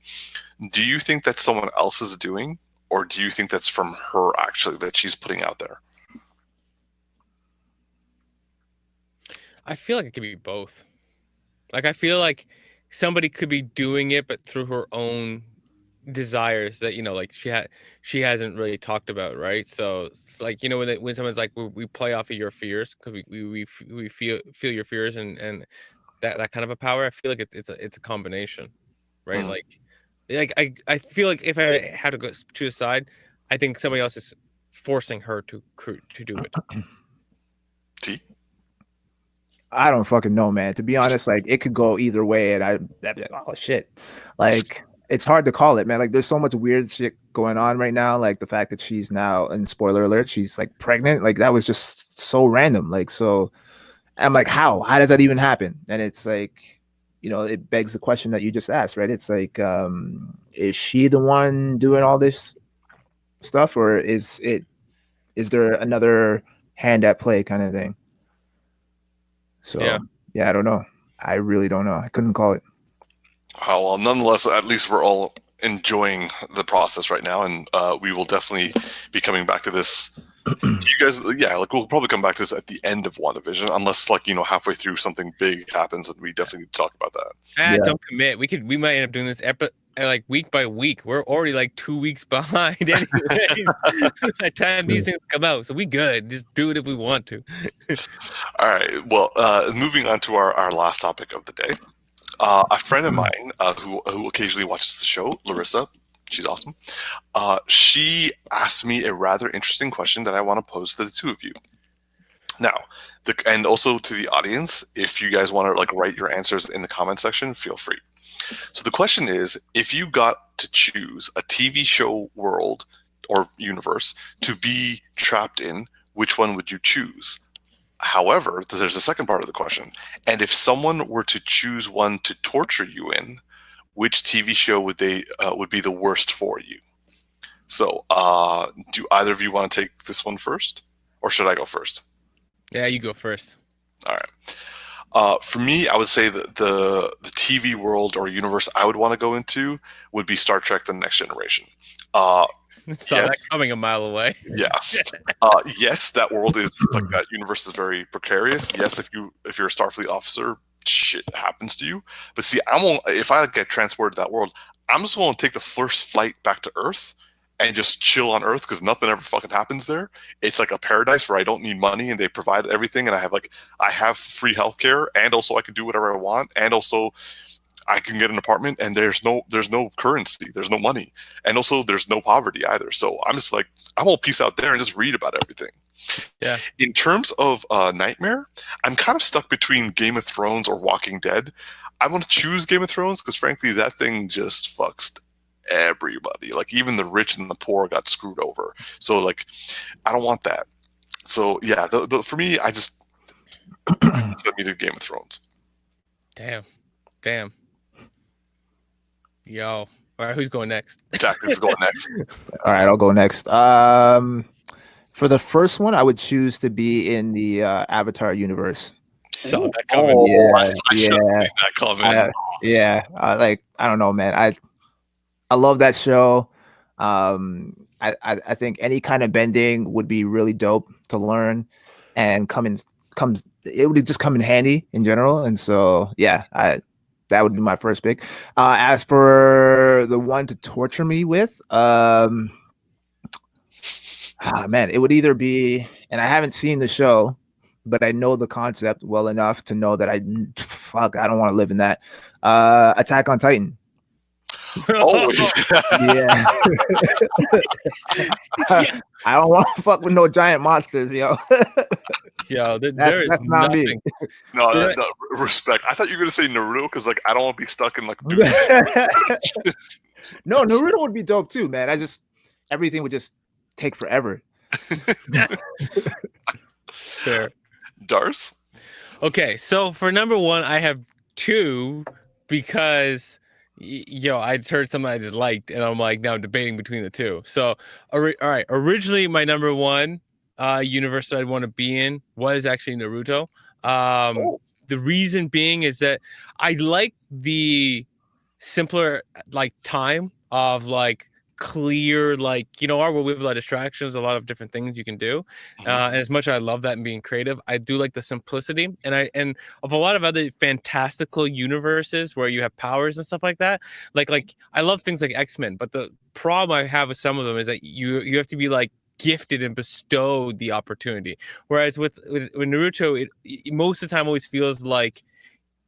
do you think that's someone else is doing, or do you think that's from her actually that she's putting out there? I feel like it could be both. Like I feel like somebody could be doing it, but through her own desires that like she hasn't really talked about, right? So it's like when someone's like we play off of your fears because we feel your fears and that kind of a power. I feel like it's a combination, right? I feel like if I had to go choose a side, I think somebody else is forcing her to do it. T. I don't fucking know, man. To be honest, like it could go either way, and I'd be like, oh shit, like it's hard to call it, man. Like there's so much weird shit going on right now. Like the fact that she's now, and spoiler alert, she's like pregnant. Like that was just so random. Like so, I'm like, how does that even happen? And it's like, it begs the question that you just asked, right? It's like, is she the one doing all this stuff, or is there another hand at play kind of thing? So yeah, I don't know. I really don't know. I couldn't call it. Oh, well, nonetheless, at least we're all enjoying the process right now, and we will definitely be coming back to this. You guys, like we'll probably come back to this at the end of WandaVision, unless like halfway through something big happens, and we definitely need to talk about that. Don't commit. We might end up doing this like week by week. We're already like 2 weeks behind anyway. By the time these things come out, so we good. Just do it if we want to. All right. Well, moving on to our last topic of the day. A friend of mine who occasionally watches the show, Larissa, she's awesome. She asked me a rather interesting question that I want to pose to the two of you. Now, and also to the audience, if you guys want to like write your answers in the comment section, feel free. So the question is, if you got to choose a TV show world or universe to be trapped in, which one would you choose? However, there's a second part of the question. And if someone were to choose one to torture you in, which TV show would be the worst for you? So, do either of you want to take this one first, or should I go first? Yeah, you go first. All right. For me, I would say that the TV world or universe I would want to go into would be Star Trek: The Next Generation. That coming a mile away. Yeah. Yes, that world is like that universe is very precarious. Yes, if you're a Starfleet officer, shit happens to you. But see, if I get transported to that world, I'm just going to take the first flight back to Earth and just chill on Earth because nothing ever fucking happens there. It's like a paradise where I don't need money and they provide everything, and I have free healthcare, and also I can do whatever I want, and also I can get an apartment, and there's no currency, there's no money, and also there's no poverty either. So I'm just like, I'm all peace out there and just read about everything. Yeah. In terms of nightmare, I'm kind of stuck between Game of Thrones or Walking Dead. I want to choose Game of Thrones because frankly, that thing just fucks everybody. Like even the rich and the poor got screwed over. So like, I don't want that. So yeah, for me, I just send me to Game of Thrones. Damn. Yo. All right, who's going next? Tactix is going next. All right, I'll go next. For the first one, I would choose to be in the Avatar universe. Saw that coming. I should have seen that coming. Like I don't know, man. I love that show. I think any kind of bending would be really dope to learn, and it would just come in handy in general. And so yeah, that would be my first pick. As for the one to torture me with, man, it would either be, and I haven't seen the show, but I know the concept well enough to know that I don't want to live in that. Attack on Titan. Always. Yeah. I don't want to fuck with no giant monsters, yo. Yo, there That's is not me. nothing. No, Yeah. no, respect. I thought you were gonna say Naruto because like I don't want to be stuck in like No, Naruto would be dope too, man. Everything would just take forever. Fair. Darce. Okay, so for number one, I have two because I just heard something I just liked, and I'm like now I'm debating between the two. So, all right, originally my number one universe that I'd want to be in was actually Naruto. The reason being is that I like the simpler like time of like clear our world, we have a lot of distractions, a lot of different things you can do, and as much as I love that and being creative, I do like the simplicity and of a lot of other fantastical universes where you have powers and stuff like that, like I love things like X-Men, but the problem I have with some of them is that you have to be like gifted and bestowed the opportunity, whereas with Naruto, it most of the time always feels like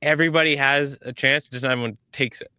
everybody has a chance, just not everyone takes it,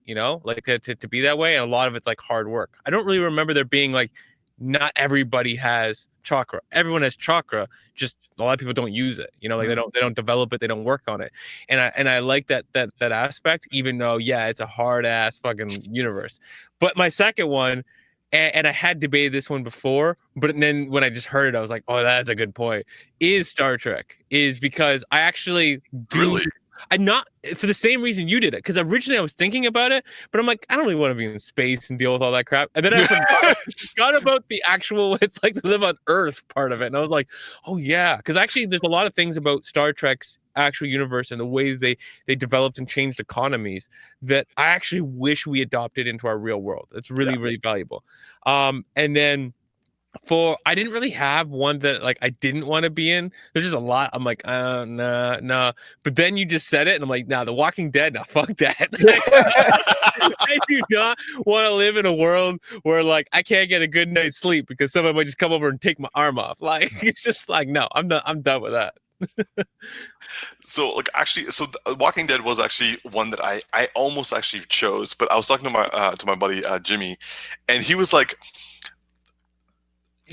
like to be that way. And a lot of it's like hard work. I don't really remember there being like, not everybody has chakra. Everyone has chakra, just a lot of people don't use it, like they don't develop it, they don't work on it. And I like that aspect, even though, yeah, it's a hard ass fucking universe. But my second one, and I had debated this one before, but then when I just heard it, I was like, oh, that's a good point, is Star Trek, is because I actually do. Really? I'm not, for the same reason you did it, because originally I was thinking about it, but I'm like, I don't really want to be in space and deal with all that crap. And then I forgot about the actual what it's like to live on Earth part of it. And I was like, oh yeah, because actually there's a lot of things about Star Trek's actual universe and the way they developed and changed economies that I actually wish we adopted into our real world. It's really, really valuable. And then I didn't really have one that like I didn't want to be in. There's just a lot. I'm like, nah. But then you just said it, and I'm like, nah, The Walking Dead. Nah, fuck that. I do not want to live in a world where like I can't get a good night's sleep because someone might just come over and take my arm off. Like it's just like, no, I'm done with that. So like actually, Walking Dead was actually one that I almost actually chose, but I was talking to my buddy Jimmy, and he was like,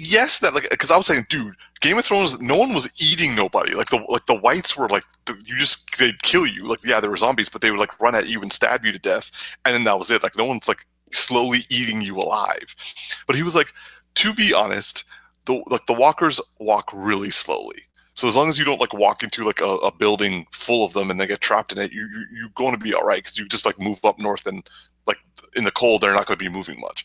yes, that like, because I was saying, dude, Game of Thrones, no one was eating nobody. Like the whites were like, they'd kill you. Like, yeah, there were zombies, but they would like run at you and stab you to death, and then that was it. Like, no one's like slowly eating you alive. But he was like, to be honest, the walkers walk really slowly. So as long as you don't like walk into like a building full of them and they get trapped in it, you're going to be all right, because you just like move up north and like in the cold, they're not going to be moving much.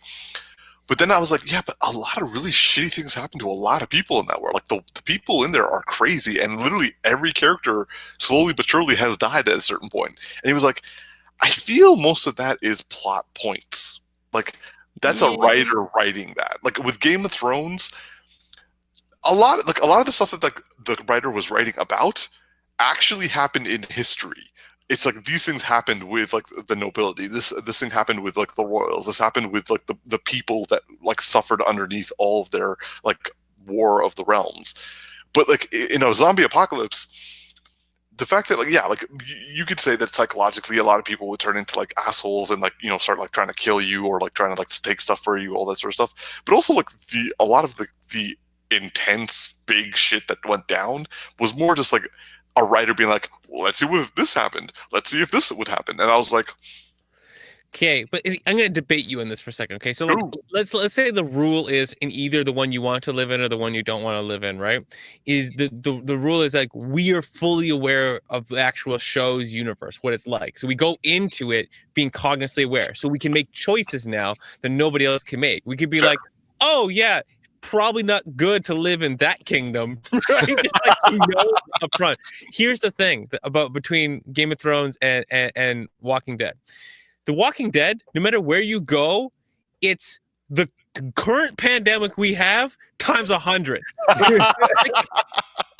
But then I was like, yeah, but a lot of really shitty things happen to a lot of people in that world. Like the people in there are crazy, and literally every character slowly but surely has died at a certain point. And he was like, I feel most of that is plot points. Like that's a writer writing that. Like with Game of Thrones, a lot of the stuff that like the writer was writing about actually happened in history. It's like these things happened with like the nobility. This thing happened with like the royals. This happened with like the people that like suffered underneath all of their like war of the realms. But like in a zombie apocalypse, the fact that like, yeah, like you could say that psychologically a lot of people would turn into like assholes and like, start like trying to kill you or like trying to like take stuff for you, all that sort of stuff. But also like a lot of the intense big shit that went down was more just like a writer being like, well, let's see what this happened. Let's see if this would happen. And I was like, okay, but I'm going to debate you on this for a second. Okay, so like, let's say the rule is in either the one you want to live in or the one you don't want to live in, right? Is the rule is like we are fully aware of the actual show's universe, what it's like. So we go into it being cognizantly aware. So we can make choices now that nobody else can make. We could be like, oh yeah, probably not good to live in that kingdom, right? Just like up front. Here's the thing about between Game of Thrones and Walking Dead. The Walking Dead, no matter where you go, it's the current pandemic we have times 100.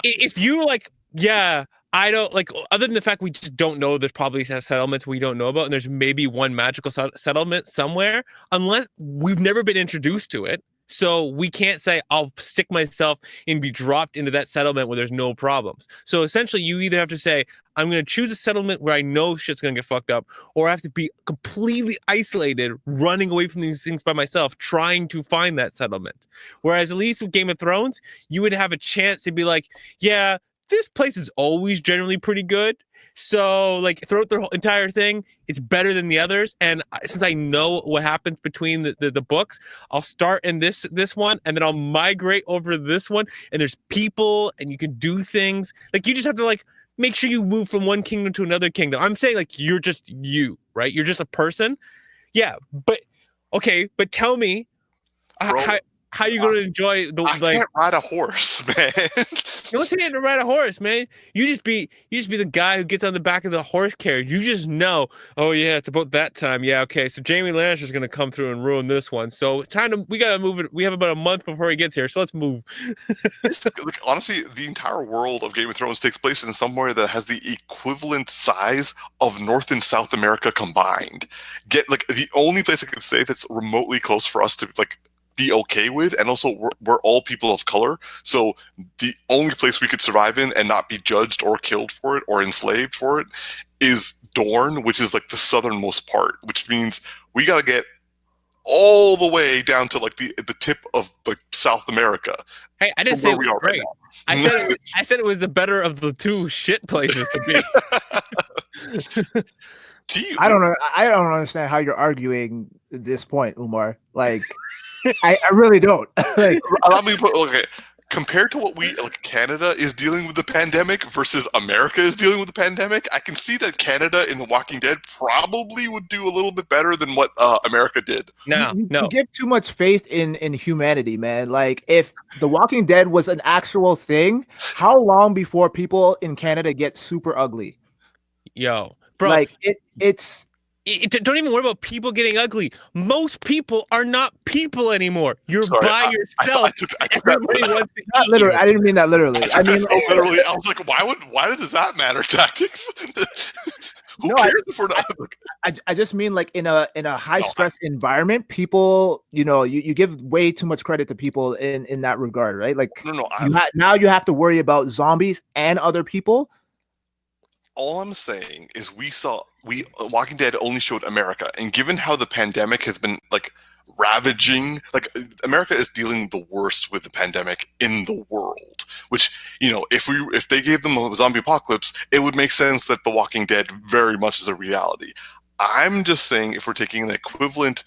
If you like, yeah, I don't like, other than the fact we just don't know, there's probably settlements we don't know about, and there's maybe one magical settlement somewhere, unless we've never been introduced to it. So we can't say I'll stick myself and be dropped into that settlement where there's no problems. So essentially, you either have to say, I'm going to choose a settlement where I know shit's going to get fucked up, or I have to be completely isolated, running away from these things by myself, trying to find that settlement. Whereas at least with Game of Thrones, you would have a chance to be like, yeah, this place is always generally pretty good. So, like, throughout the whole entire thing, it's better than the others. And since I know what happens between the books, I'll start in this one, and then I'll migrate over to this one. And there's people, and you can do things. Like, you just have to, like, make sure you move from one kingdom to another kingdom. I'm saying, like, you're just you, right? You're just a person. Yeah, but, okay, but tell me, how you going to enjoy the, I can't ride a horse, man. You don't say to ride a horse, man. You just be the guy who gets on the back of the horse carriage. You just know, oh yeah, it's about that time. Yeah, okay. So Jamie Lannister's gonna come through and ruin this one. So we gotta move it. We have about a month before he gets here, so let's move. Like, honestly, the entire world of Game of Thrones takes place in somewhere that has the equivalent size of North and South America combined. The only place I could say that's remotely close for us to like be okay with, and also we're all people of color, so the only place we could survive in and not be judged or killed for it or enslaved for it is Dorne, which is like the southernmost part, which means we got to get all the way down to like the tip of like South America. Hey, I didn't say it was great. Right, I said it was the better of the two shit places to be. I don't know. I don't understand how you're arguing this point, Umar. Like, I really don't. Like, let me put compared to what Canada is dealing with the pandemic versus America is dealing with the pandemic, I can see that Canada in The Walking Dead probably would do a little bit better than what America did. You give too much faith in humanity, man. Like, if The Walking Dead was an actual thing, how long before people in Canada get super ugly? Yo, bro, like it's. Don't even worry about people getting ugly. Most people are not people anymore. You're by yourself. I took that. Not literally. I didn't mean that literally. I mean, literally. I was like, why does that matter? Tactics. Who cares if we're not? I just mean, like, in a high stress environment, people, you give way too much credit to people in that regard, right? Like, now you have to worry about zombies and other people. All I'm saying is Walking Dead only showed America, and given how the pandemic has been like ravaging, like America is dealing the worst with the pandemic in the world, which, if they gave them a zombie apocalypse, it would make sense that The Walking Dead very much is a reality. I'm just saying, if we're taking an equivalent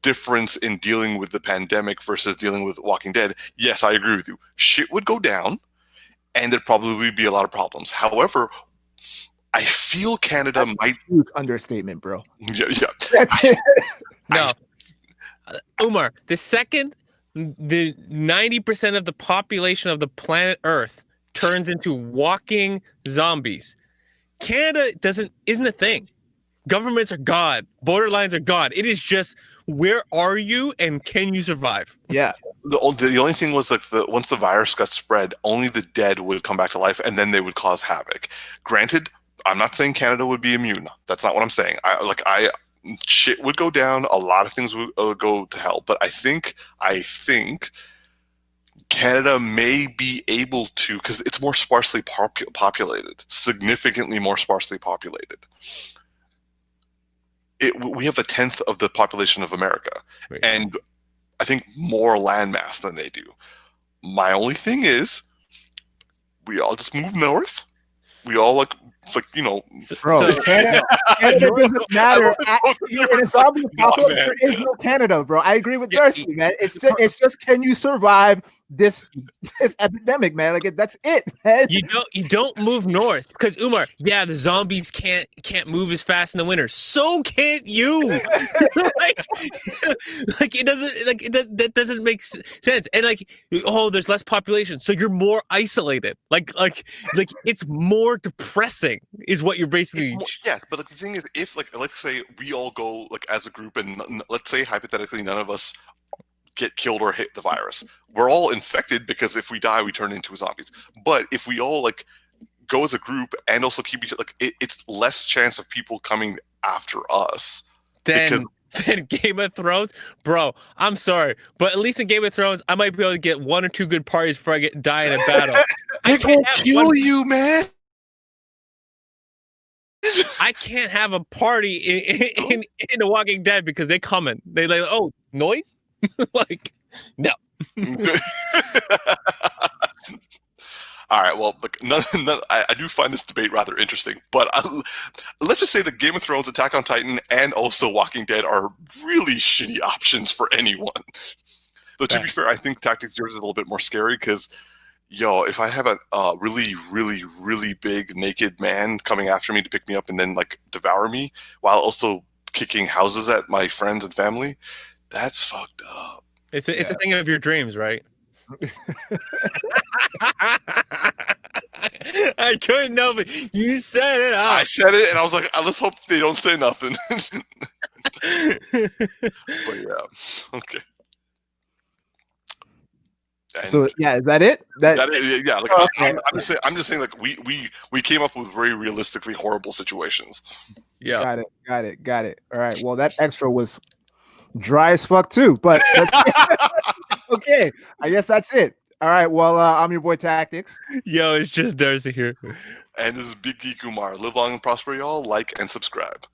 difference in dealing with the pandemic versus dealing with Walking Dead, yes, I agree with you. Shit would go down, and there'd probably be a lot of problems. However, I feel Canada might... Huge understatement, bro. Yeah. That's it. No. Umar, the second the 90% of the population of the planet Earth turns into walking zombies, Canada isn't a thing. Governments are God. Borderlines are God. It is just, where are you and can you survive? Yeah. The only thing was, like, once the virus got spread, only the dead would come back to life, and then they would cause havoc. Granted, I'm not saying Canada would be immune. That's not what I'm saying. Shit would go down. A lot of things would go to hell. But I think Canada may be able to, because it's more sparsely populated, significantly more sparsely populated. We have 1/10 of the population of America, and I think more landmass than they do. My only thing is, we all just move north. We all bro. Canada doesn't matter. In a zombie apocalypse, there is no Canada, bro. I agree with Darcy, man. It's just can you survive this epidemic, man? Like, that's it, man. You don't move north because, Umar, the zombies can't move as fast in the winter. So can't you. That doesn't make sense. And there's less population, so you're more isolated. Like it's more depressing is what you're basically. Yes, but the thing is, if let's say we all go as a group, and let's say hypothetically none of us get killed or hit the virus, we're all infected because if we die, we turn into zombies. But if we all go as a group and also keep each other, it's less chance of people coming after us. Then than Game of Thrones, bro, I'm sorry, but at least in Game of Thrones, I might be able to get 1 or 2 good parties before I die in a battle. It will kill you, man. I can't have a party in The Walking Dead because they're coming. They like, oh, noise? Like, no. All right, well, look, I do find this debate rather interesting, but let's just say that Game of Thrones, Attack on Titan, and also Walking Dead are really shitty options for anyone. Though, to be fair, I think Tactics Zero is a little bit more scary because, if I have a really, really, really big naked man coming after me to pick me up and then, like, devour me while also kicking houses at my friends and family, that's fucked up. It's a thing of your dreams, right? I couldn't know, but you said it. I said it, and I was like, let's hope they don't say nothing. But yeah, okay. And so yeah, is that it? Yeah. Like, okay. I'm just saying, like we came up with very realistically horrible situations. Yeah, got it. All right. Well, that extra was dry as fuck too, but okay. I guess that's it. All right. Well, I'm your boy Tactics. Yo, it's just Darcy here. And this is Big Geek Umar. Live long and prosper, y'all. Like and subscribe.